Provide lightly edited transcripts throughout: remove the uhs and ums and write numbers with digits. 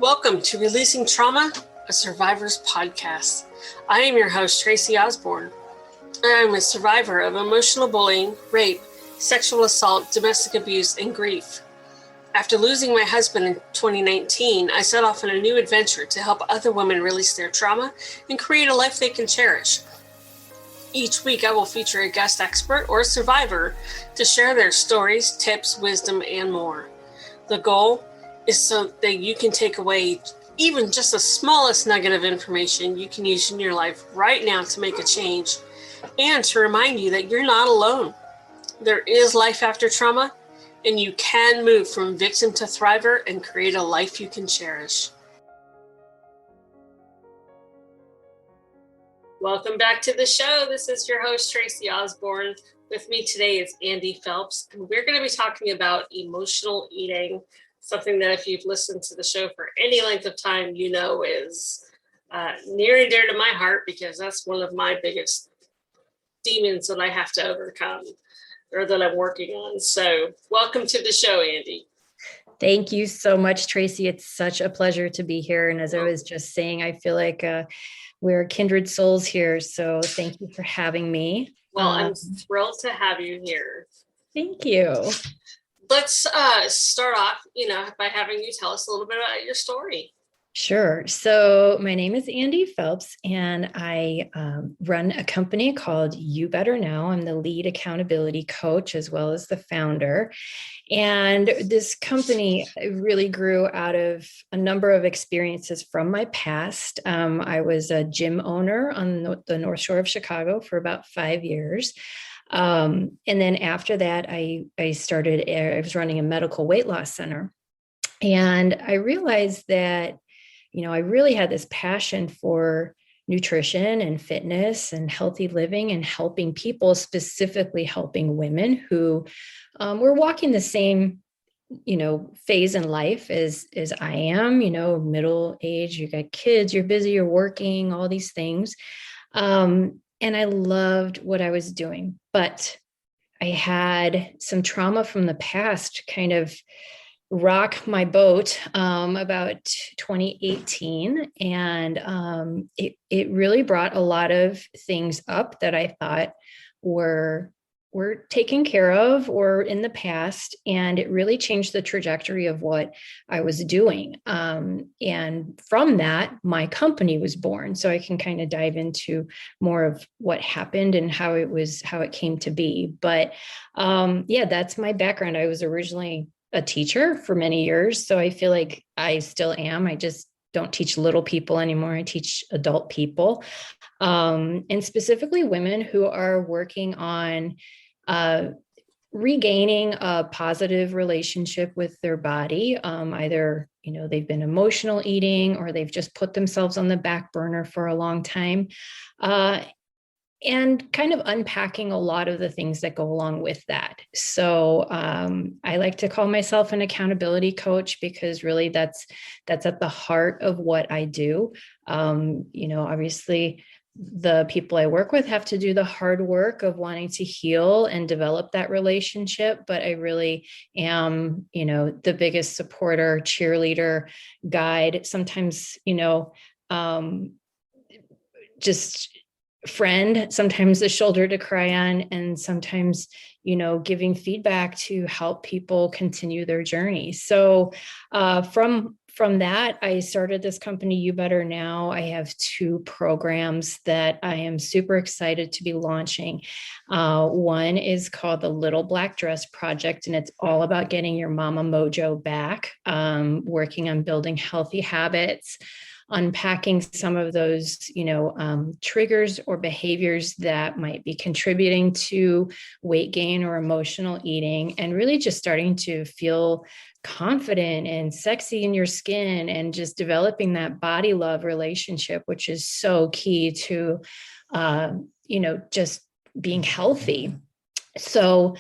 Welcome to Releasing Trauma, a Survivor's Podcast. I am your host, Tracy Osborne. I am a survivor of emotional bullying, rape, sexual assault, domestic abuse, and grief. After losing my husband in 2019, I set off on a new adventure to help other women release their trauma and create a life they can cherish. Each week, I will feature a guest expert or survivor to share their stories, tips, wisdom, and more. The goal is so that you can take away even just the smallest nugget of information you can use in your life right now to make a change, and to remind you that you're not alone. There is life after trauma, and you can move from victim to thriver and create a life you can cherish. Welcome back to the show. This is your host, Tracy Osborne. With me today is Andi Phelps, and we're going to be talking about emotional eating, something that if you've listened to the show for any length of time, you know is near and dear to my heart, because that's one of my biggest demons that I have to overcome, or that I'm working on. So welcome to the show, Andi. Thank you so much, Tracy. It's such a pleasure to be here. And as I was just saying, I feel like we're kindred souls here. So thank you for having me. Well, I'm thrilled to have you here. Thank you. Let's start off, by having you tell us a little bit about your story. Sure. So my name is Andi Phelps, and I run a company called You Better Now. I'm the lead accountability coach as well as the founder. And this company really grew out of a number of experiences from my past. I was a gym owner on the North Shore of Chicago for about 5 years. And then after that, I was running a medical weight loss center. And I realized that, I really had this passion for nutrition and fitness and healthy living and helping people, specifically helping women who were walking the same, phase in life as I am, middle age, you got kids, you're busy, you're working, all these things. And I loved what I was doing, but I had some trauma from the past kind of rock my boat about 2018. And it really brought a lot of things up that I thought were taken care of or in the past. And it really changed the trajectory of what I was doing. And from that, my company was born. So I can kind of dive into more of what happened and how it came to be. But that's my background. I was originally a teacher for many years. So I feel like I still am. I just don't teach little people anymore. I teach adult people, and specifically women who are working on regaining a positive relationship with their body. Either, they've been emotional eating or they've just put themselves on the back burner for a long time. And kind of unpacking a lot of the things that go along with that. So I like to call myself an accountability coach, because really that's at the heart of what I do. Obviously the people I work with have to do the hard work of wanting to heal and develop that relationship. But I really am, the biggest supporter, cheerleader, guide, sometimes, just friend, sometimes a shoulder to cry on, and sometimes, giving feedback to help people continue their journey. So from that, I started this company, You Better Now. I have 2 programs that I am super excited to be launching. One is called the Little Black Dress Project, and it's all about getting your mama mojo back, working on building healthy habits, unpacking some of those, triggers or behaviors that might be contributing to weight gain or emotional eating, and really just starting to feel confident and sexy in your skin, and just developing that body love relationship, which is so key to, just being healthy. So,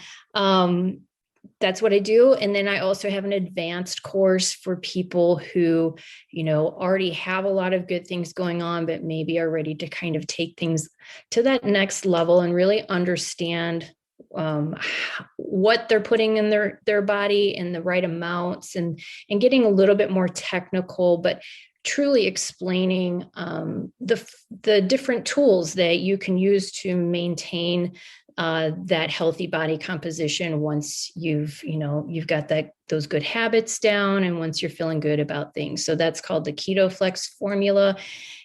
that's what I do. And then I also have an advanced course for people who, already have a lot of good things going on, but maybe are ready to kind of take things to that next level and really understand what they're putting in their body in the right amounts, and getting a little bit more technical, but truly explaining the different tools that you can use to maintain that healthy body composition once you've got those good habits down, and once you're feeling good about things. So that's called the Keto Flex formula.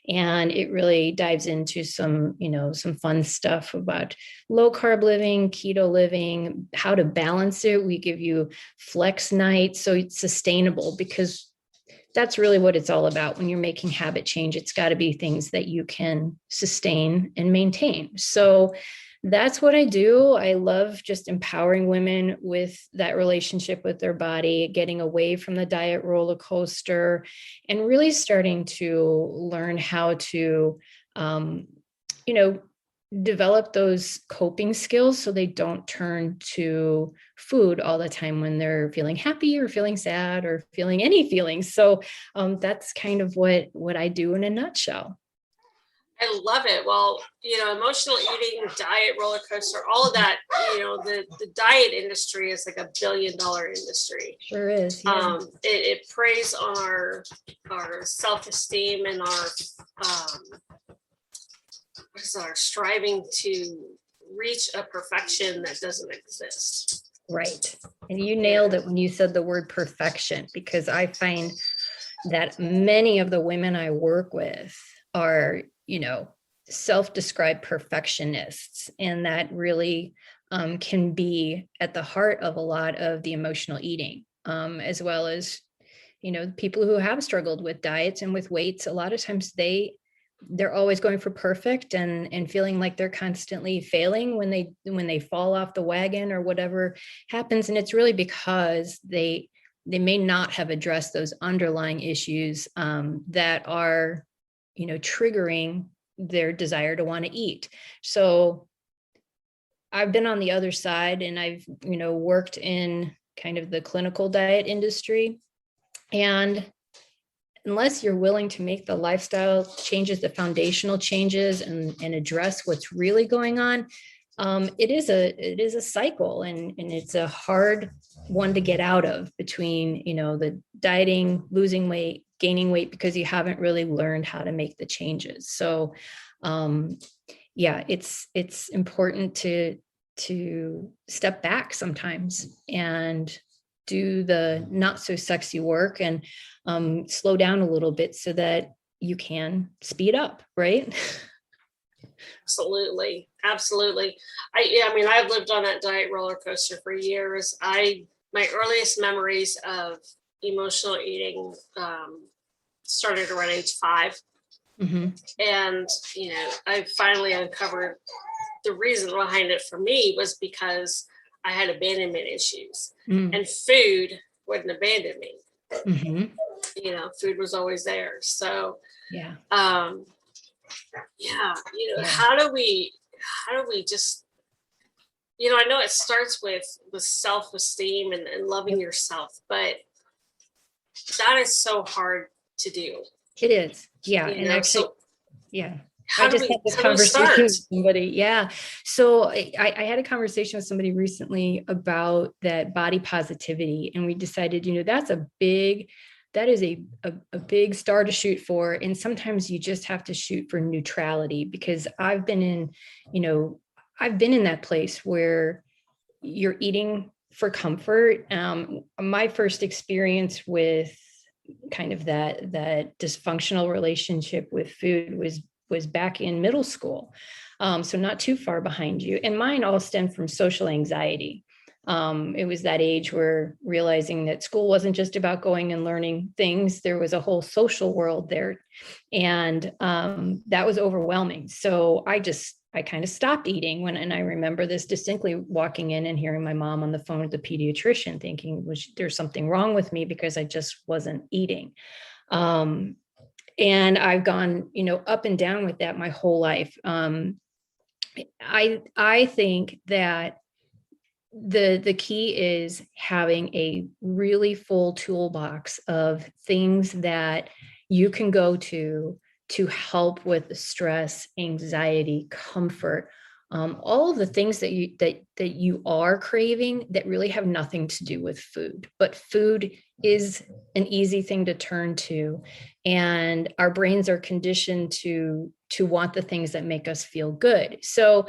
And it really dives into some fun stuff about low carb living, keto living, how to balance it. We give you flex nights, so it's sustainable, because that's really what it's all about. When you're making habit change, it's got to be things that you can sustain and maintain. So that's what I do. I love just empowering women with that relationship with their body, getting away from the diet roller coaster, and really starting to learn how to, develop those coping skills so they don't turn to food all the time when they're feeling happy or feeling sad or feeling any feelings. So that's kind of what I do in a nutshell. I love it. Well, emotional eating, diet roller coaster, all of that, the diet industry is like $1 billion industry. Sure is. Yeah. It preys on our self-esteem and our striving to reach a perfection that doesn't exist. Right. And you nailed it when you said the word perfection, because I find that many of the women I work with are, self-described perfectionists. And that really can be at the heart of a lot of the emotional eating, as well as, people who have struggled with diets and with weights. A lot of times they're always going for perfect and feeling like they're constantly failing when they fall off the wagon or whatever happens. And it's really because they may not have addressed those underlying issues that are, triggering their desire to want to eat. So I've been on the other side, and I've, worked in kind of the clinical diet industry. And unless you're willing to make the lifestyle changes, the foundational changes, and address what's really going on, it is a cycle, and it's a hard one to get out of, between, the dieting, losing weight, gaining weight, because you haven't really learned how to make the changes. So, it's important to step back sometimes and do the not so sexy work, and slow down a little bit so that you can speed up, right? Absolutely. I've lived on that diet roller coaster for years. My earliest memories of emotional eating started around age 5. Mm-hmm. And, I finally uncovered the reason behind it for me was because I had abandonment issues, and food wouldn't abandon me. Mm-hmm. Food was always there. So, yeah. How do we just, I know it starts with self-esteem and loving yourself, but that is so hard to do. It is. Yeah. And actually, yeah. I just had this conversation with somebody. Yeah. So I had a conversation with somebody recently about that body positivity. And we decided, that is a big star to shoot for. And sometimes you just have to shoot for neutrality, because I've been in that place where you're eating for comfort. My first experience with kind of that dysfunctional relationship with food was back in middle school. So not too far behind you. And mine all stemmed from social anxiety. It was that age where realizing that school wasn't just about going and learning things. There was a whole social world there. And that was overwhelming. So I kind of stopped eating and I remember this distinctly, walking in and hearing my mom on the phone with the pediatrician, thinking, there's something wrong with me because I just wasn't eating. And I've gone, up and down with that my whole life. I think that the key is having a really full toolbox of things that you can go to help with stress, anxiety, comfort, all of the things that you are craving that really have nothing to do with food, but food is an easy thing to turn to, and our brains are conditioned to want the things that make us feel good. So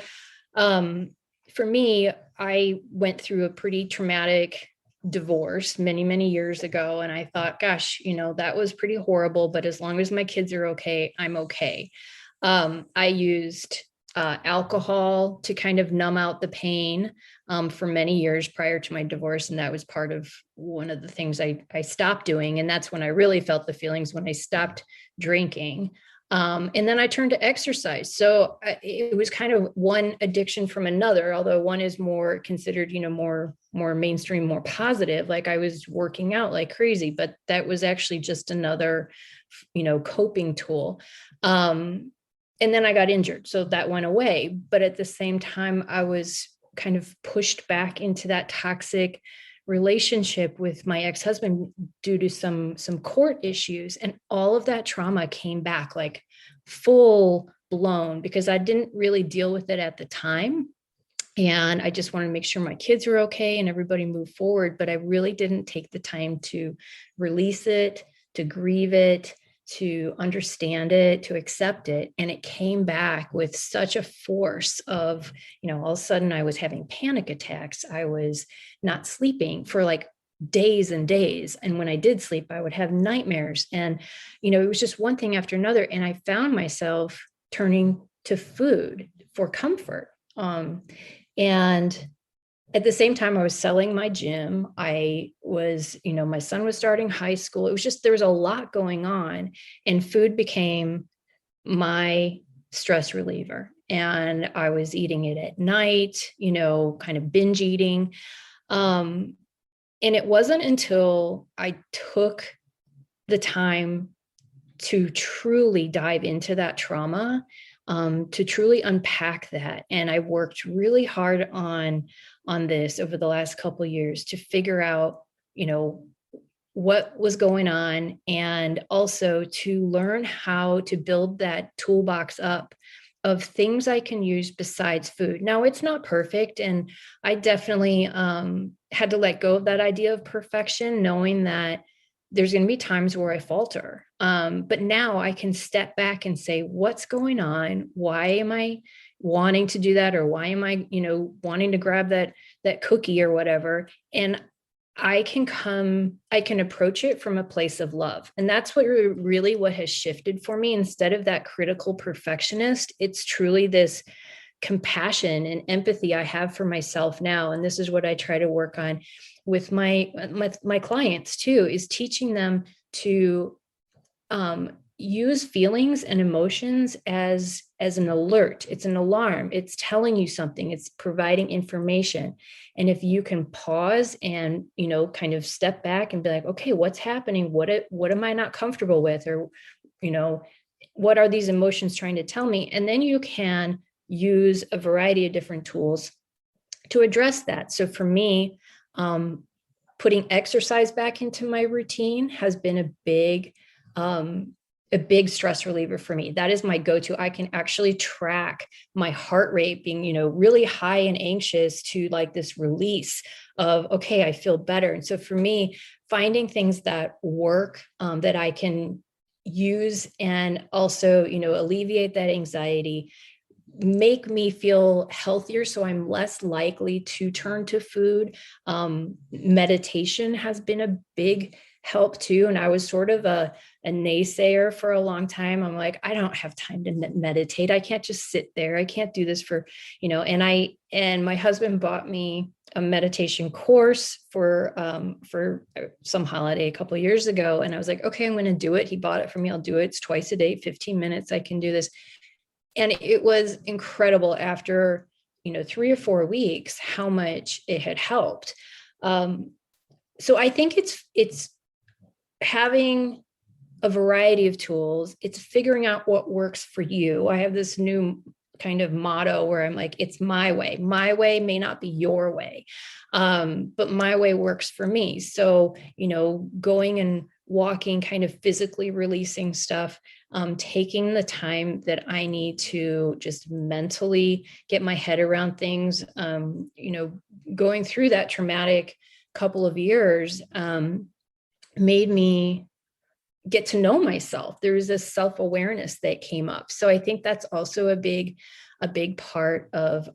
for me, I went through a pretty traumatic divorce many years ago, and I thought, gosh, that was pretty horrible, but as long as my kids are okay, I'm okay. I used alcohol to kind of numb out the pain for many years prior to my divorce. And that was part of one of the things I stopped doing. And that's when I really felt the feelings, when I stopped drinking. And then I turned to exercise. So it was kind of one addiction from another, although one is more considered, more mainstream, more positive. Like I was working out like crazy, but that was actually just another, coping tool. And then I got injured, so that went away. But at the same time, I was kind of pushed back into that toxic relationship with my ex-husband due to some court issues. And all of that trauma came back like full blown because I didn't really deal with it at the time. And I just wanted to make sure my kids were okay and everybody moved forward. But I really didn't take the time to release it, to grieve it, to understand it, to accept it. And it came back with such a force of, all of a sudden I was having panic attacks. I was not sleeping for like days and days. And when I did sleep, I would have nightmares. And, it was just one thing after another. And I found myself turning to food for comfort. And at the same time, I was selling my gym. I was, my son was starting high school. It was just, there was a lot going on, and food became my stress reliever. And I was eating it at night, kind of binge eating. And it wasn't until I took the time to truly dive into that trauma, to truly unpack that. And I worked really hard on this over the last couple of years to figure out, what was going on, and also to learn how to build that toolbox up of things I can use besides food. Now, it's not perfect, and I definitely had to let go of that idea of perfection, knowing that there's going to be times where I falter. But now I can step back and say, what's going on? Why am I wanting to do that? Or why am I, wanting to grab that cookie or whatever? And I can approach it from a place of love. And that's what has shifted for me. Instead of that critical perfectionist, it's truly this compassion and empathy I have for myself now. And this is what I try to work on with my clients too, is teaching them to use feelings and emotions as an alert. It's an alarm. It's telling you something. It's providing information. And if you can pause and, kind of step back and be like, okay, what's happening? What am I not comfortable with? Or, what are these emotions trying to tell me? And then you can use a variety of different tools to address that. So for me, putting exercise back into my routine has been a big stress reliever for me. That is my go-to. I can actually track my heart rate being, really high and anxious to like this release of, okay, I feel better. And so for me, finding things that work, that I can use and also, alleviate that anxiety, make me feel healthier, so I'm less likely to turn to food. Meditation has been a big help too. And I was sort of a naysayer for a long time. I'm like, I don't have time to meditate. I can't just sit there. I can't do this for, and my husband bought me a meditation course for some holiday a couple of years ago. And I was like, okay, I'm going to do it. He bought it for me. I'll do it. It's twice a day, 15 minutes. I can do this. And it was incredible after, 3 or 4 weeks, how much it had helped. So I think it's having a variety of tools. It's figuring out what works for you. I have this new kind of motto where I'm like, it's my way. My way may not be your way, but my way works for me. So, going and walking, kind of physically releasing stuff, taking the time that I need to just mentally get my head around things, going through that traumatic couple of years, made me get to know myself. There was this self-awareness that came up. So I think that's also a big part of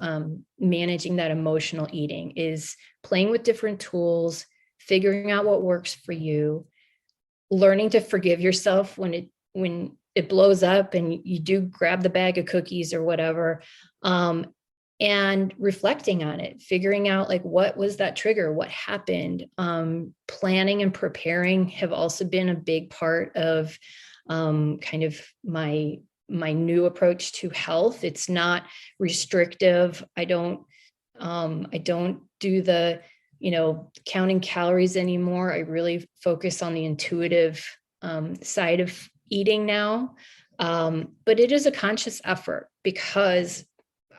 managing that emotional eating, is playing with different tools, figuring out what works for you, learning to forgive yourself when it blows up and you do grab the bag of cookies or whatever, and reflecting on it, figuring out like, what was that trigger? What happened? Planning and preparing have also been a big part of kind of my new approach to health. It's not restrictive. I don't do the, counting calories anymore. I really focus on the intuitive side of eating now. But it is a conscious effort, because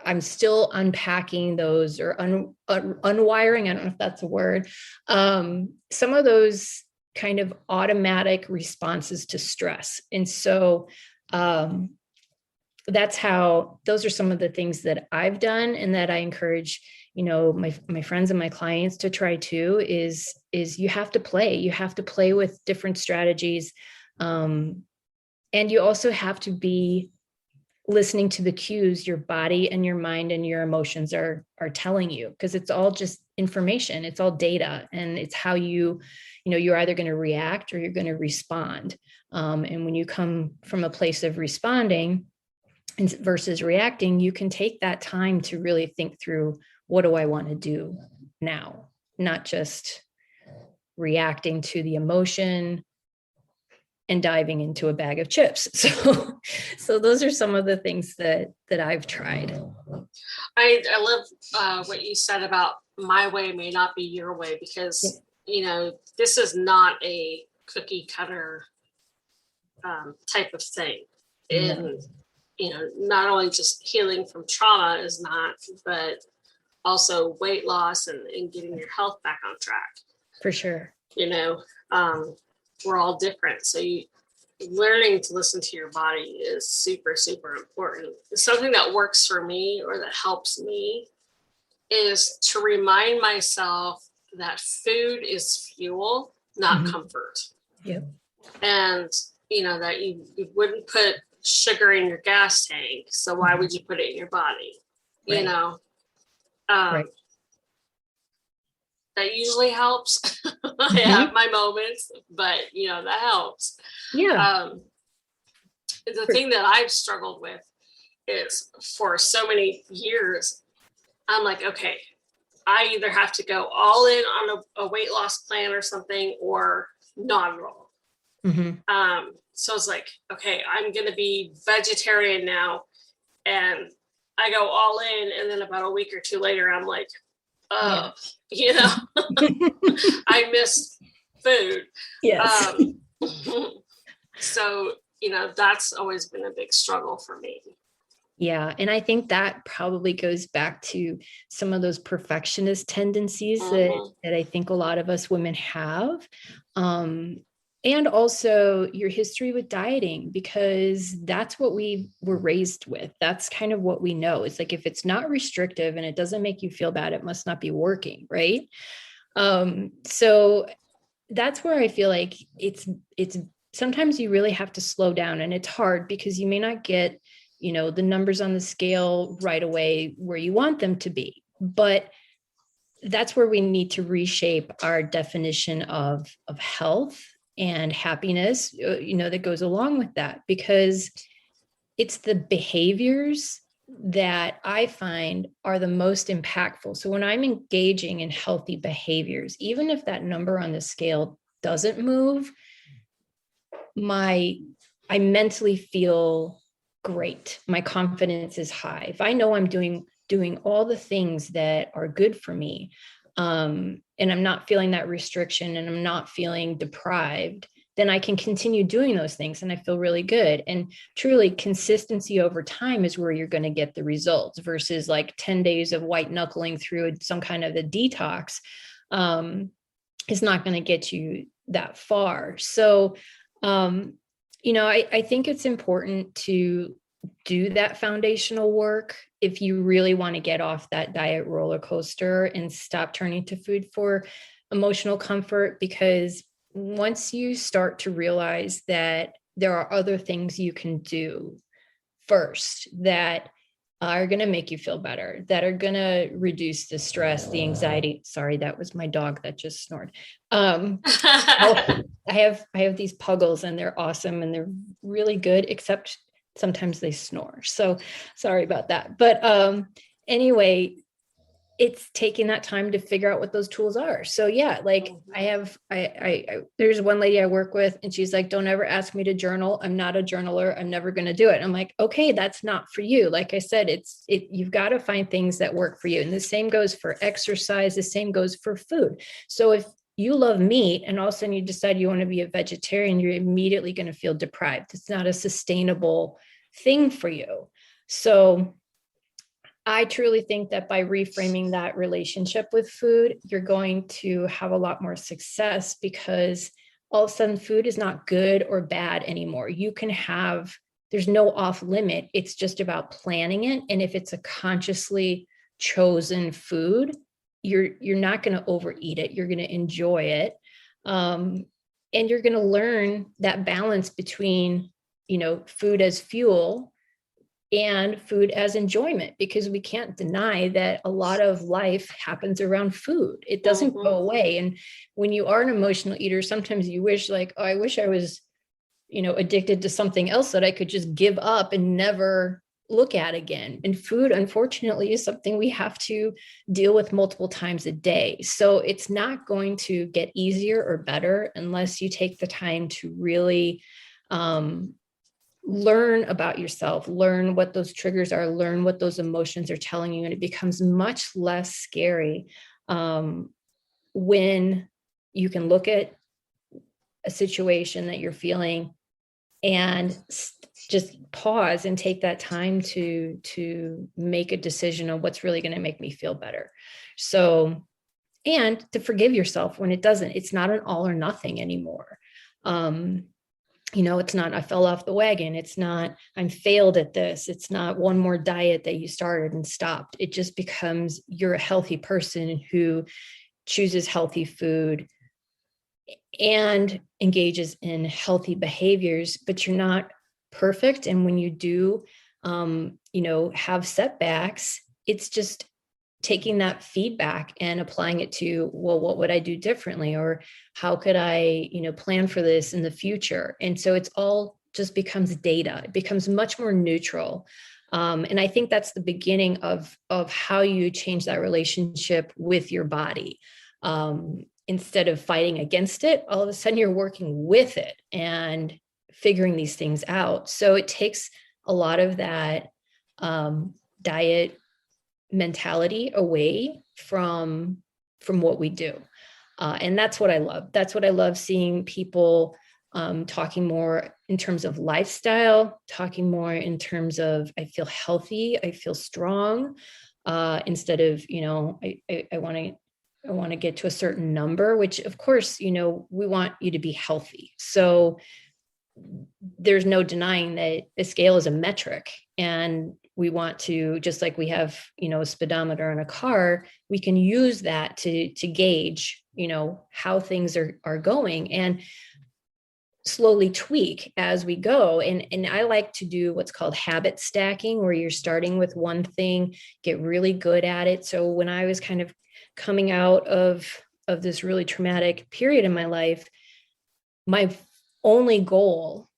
I'm still unpacking those, or unwiring, I don't know if that's a word, some of those kind of automatic responses to stress. And so those are some of the things that I've done, and that I encourage, my friends and my clients to try too, is you have to play with different strategies. And you also have to be listening to the cues your body and your mind and your emotions are telling you, because it's all just information. It's all data. And it's how you're either going to react or you're going to respond. And when you come from a place of responding versus reacting, you can take that time to really think through, what do I want to do now? Not just reacting to the emotion and diving into a bag of chips. So those are some of the things that I've tried. I love what you said about my way may not be your way, because, this is not a cookie cutter type of thing. And, not only just healing from trauma is not, but also weight loss and getting your health back on track. For sure. We're all different. So learning to listen to your body is super, super important. Something that works for me, or that helps me, is to remind myself that food is fuel, not comfort. Yep. And, that you wouldn't put sugar in your gas tank. So why would you put it in your body? Right. Right. That usually helps. I have my moments, but that helps. Yeah. The thing that I've struggled with is, for so many years, I'm like, okay, I either have to go all in on a weight loss plan or something, or not at all. So I was like, okay, I'm going to be vegetarian now. And I go all in. And then about a week or two later, I'm like, I miss food. Yes. So, that's always been a big struggle for me. Yeah. And I think that probably goes back to some of those perfectionist tendencies that I think a lot of us women have. And also your history with dieting, because that's what we were raised with. That's kind of what we know. It's like, if it's not restrictive and it doesn't make you feel bad, it must not be working. Right. So that's where I feel like it's sometimes you really have to slow down, and it's hard because you may not get, the numbers on the scale right away where you want them to be, but that's where we need to reshape our definition of health and happiness, that goes along with that, because it's the behaviors that I find are the most impactful. So when I'm engaging in healthy behaviors, even if that number on the scale doesn't move, I mentally feel great. My confidence is high. If I know I'm doing all the things that are good for me, and I'm not feeling that restriction, and I'm not feeling deprived, then I can continue doing those things and I feel really good. And truly, consistency over time is where you're going to get the results, versus like 10 days of white knuckling through some kind of a detox is not going to get you that far. So, I think it's important to do that foundational work if you really want to get off that diet roller coaster and stop turning to food for emotional comfort, because once you start to realize that there are other things you can do first that are going to make you feel better, that are going to reduce the stress, the anxiety. Sorry, that was my dog that just snored. I have these puggles and they're awesome and they're really good, except sometimes they snore. So sorry about that. But anyway, it's taking that time to figure out what those tools are. So yeah, like there's one lady I work with and she's like, don't ever ask me to journal. I'm not a journaler. I'm never going to do it. And I'm like, okay, that's not for you. Like I said, you've got to find things that work for you. And the same goes for exercise. The same goes for food. So if you love meat and all of a sudden you decide you want to be a vegetarian, you're immediately going to feel deprived. It's not a sustainable thing for you. So I truly think that by reframing that relationship with food, you're going to have a lot more success, because all of a sudden food is not good or bad anymore. There's no off limit. It's just about planning it. And if it's a consciously chosen food, you're not going to overeat it. You're going to enjoy it. And you're going to learn that balance between, food as fuel and food as enjoyment, because we can't deny that a lot of life happens around food. It doesn't go away. And when you are an emotional eater, sometimes you wish like, oh, I wish I was, addicted to something else that I could just give up and never look at again. And food, unfortunately, is something we have to deal with multiple times a day. So it's not going to get easier or better unless you take the time to really, learn about yourself, learn what those triggers are, learn what those emotions are telling you. And it becomes much less scary when you can look at a situation that you're feeling and just pause and take that time to make a decision on what's really going to make me feel better. So, and to forgive yourself when it doesn't. It's not an all or nothing anymore. It's not, I fell off the wagon. It's not, I'm failed at this. It's not one more diet that you started and stopped. It just becomes, you're a healthy person who chooses healthy food and engages in healthy behaviors, but you're not perfect. And when you do, have setbacks, it's just taking that feedback and applying it to, well, what would I do differently? Or how could I, plan for this in the future? And so it's all just becomes data. It becomes much more neutral. And I think that's the beginning of how you change that relationship with your body. Instead of fighting against it, all of a sudden you're working with it and figuring these things out. So it takes a lot of that diet mentality away from what we do. And that's what I love. That's what I love, seeing people talking more in terms of lifestyle, talking more in terms of, I feel healthy, I feel strong, instead of, I want to get to a certain number, which of course, we want you to be healthy. So there's no denying that a scale is a metric, and we want to, just like we have, a speedometer in a car, we can use that to gauge, how things are going, and slowly tweak as we go. And I like to do what's called habit stacking, where you're starting with one thing, get really good at it. So when I was kind of coming out of this really traumatic period in my life, my only goal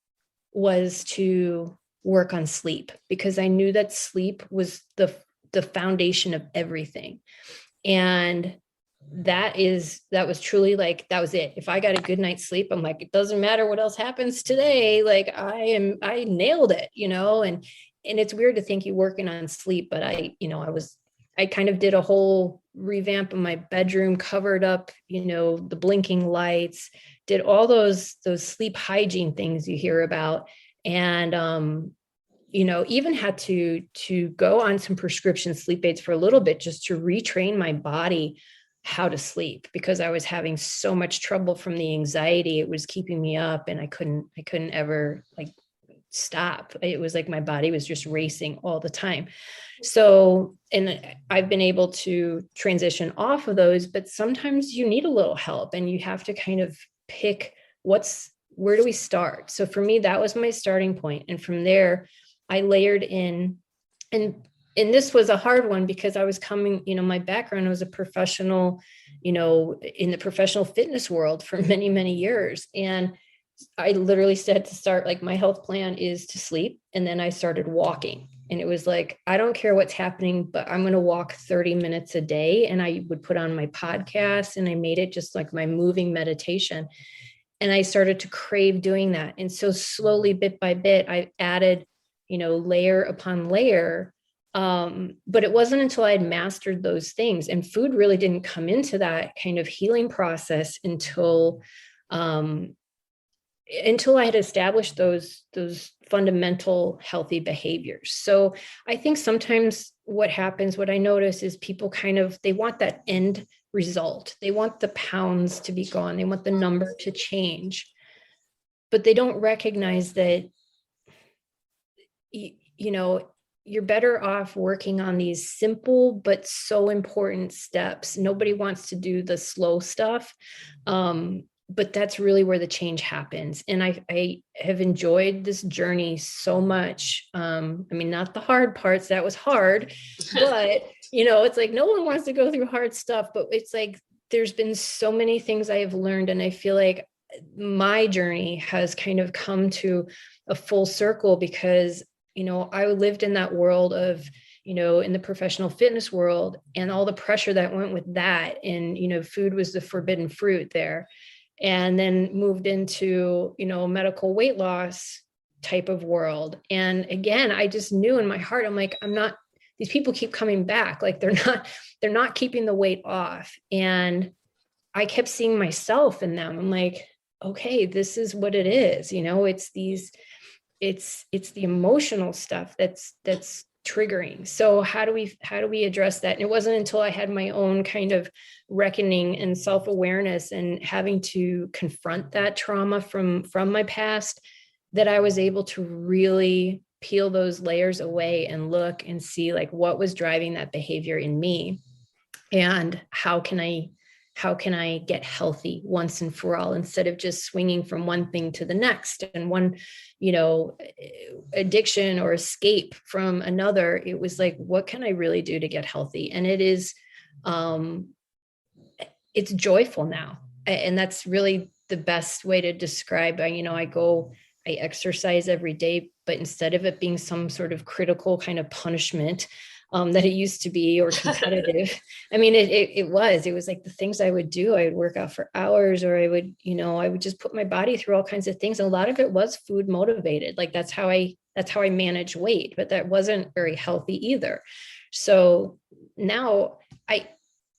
was to work on sleep, because I knew that sleep was the foundation of everything. And that was truly like, that was it. If I got a good night's sleep, I'm like, it doesn't matter what else happens today. Like I nailed it, and it's weird to think you're working on sleep, but I kind of did a whole revamp of my bedroom, covered up, the blinking lights, did all those sleep hygiene things you hear about. And, even had to go on some prescription sleep aids for a little bit, just to retrain my body how to sleep because I was having so much trouble from the anxiety. It was keeping me up and I couldn't ever like stop. It was like my body was just racing all the time. So, and I've been able to transition off of those, but sometimes you need a little help and you have to kind of pick where do we start? So for me, that was my starting point. And from there, I layered in, and this was a hard one because I was coming, my background was a professional, in the professional fitness world for many, many years. And I literally said to start, like, my health plan is to sleep. And then I started walking. And it was like, I don't care what's happening, but I'm going to walk 30 minutes a day. And I would put on my podcast and I made it just like my moving meditation. And I started to crave doing that. And so slowly, bit by bit, I added, layer upon layer. But it wasn't until I had mastered those things, and food really didn't come into that kind of healing process until I had established those fundamental healthy behaviors. So I think sometimes what I notice is people they want that end result. They want the pounds to be gone. They want the number to change, but they don't recognize that, you're better off working on these simple but so important steps. Nobody wants to do the slow stuff. But that's really where the change happens. And I have enjoyed this journey so much. Not the hard parts, that was hard, but it's like, no one wants to go through hard stuff, but it's like, there's been so many things I have learned. And I feel like my journey has kind of come to a full circle because, I lived in that world of, in the professional fitness world and all the pressure that went with that. And, food was the forbidden fruit there. And then moved into, medical weight loss type of world. And again, I just knew in my heart, I'm like, these people keep coming back. Like they're not keeping the weight off. And I kept seeing myself in them. I'm like, okay, this is what it is. It's the emotional stuff that's triggering. So how do we address that? And it wasn't until I had my own kind of reckoning and self-awareness and having to confront that trauma from my past that I was able to really peel those layers away and look and see like what was driving that behavior in me and how can I get healthy once and for all, instead of just swinging from one thing to the next and one, addiction or escape from another. It was like, what can I really do to get healthy? And it is, it's joyful now. And that's really the best way to describe, I exercise every day, but instead of it being some sort of critical kind of punishment, that it used to be, or competitive. It was like the things I would do, I would work out for hours, or I would just put my body through all kinds of things. And a lot of it was food motivated. Like that's how I manage weight, but that wasn't very healthy either. So now I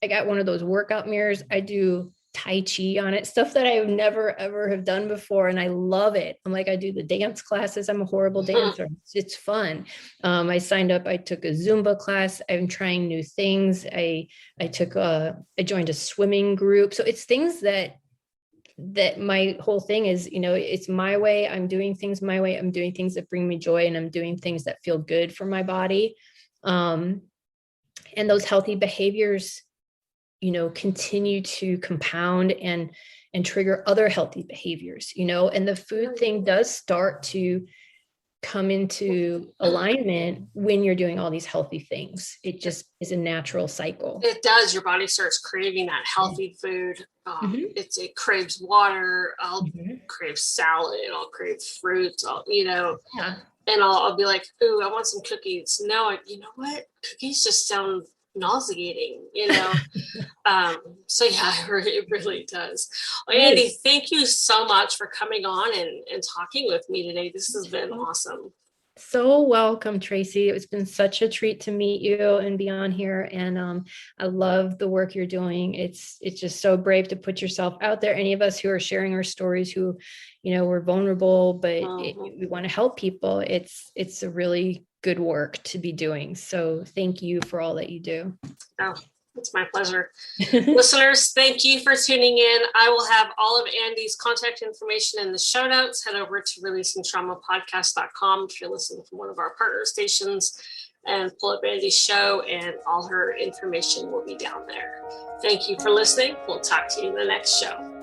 got one of those workout mirrors. I do Tai Chi on it, stuff that I would never, ever have done before. And I love it. I'm like, I do the dance classes. I'm a horrible dancer. It's fun. I signed up, I took a Zumba class. I'm trying new things. I joined a swimming group. So it's things that my whole thing is, it's my way. I'm doing things my way. I'm doing things that bring me joy, and I'm doing things that feel good for my body. And those healthy behaviors, continue to compound and trigger other healthy behaviors, and the food thing does start to come into alignment when you're doing all these healthy things. It just is a natural cycle. It does. Your body starts craving that healthy food. It craves water. I'll crave salad. I'll crave fruits. And I'll be like, ooh, I want some cookies. No, you know what? Cookies just sound nauseating, So yeah, it really does. Well, Andi, thank you so much for coming on and talking with me today. This has been awesome. So welcome, Tracy. It's been such a treat to meet you and be on here. And I love the work you're doing. It's just so brave to put yourself out there. Any of us who are sharing our stories, who, we're vulnerable, but we want to help people. It's a really good work to be doing. So thank you for all that you do. Oh, It's my pleasure. Listeners, thank you for tuning in. I will have all of Andi's contact information in the show notes. Head over to releasingtraumapodcast.com if you're listening from one of our partner stations, and pull up Andi's show, and all her information will be down there. Thank you for listening. We'll talk to you in the next show.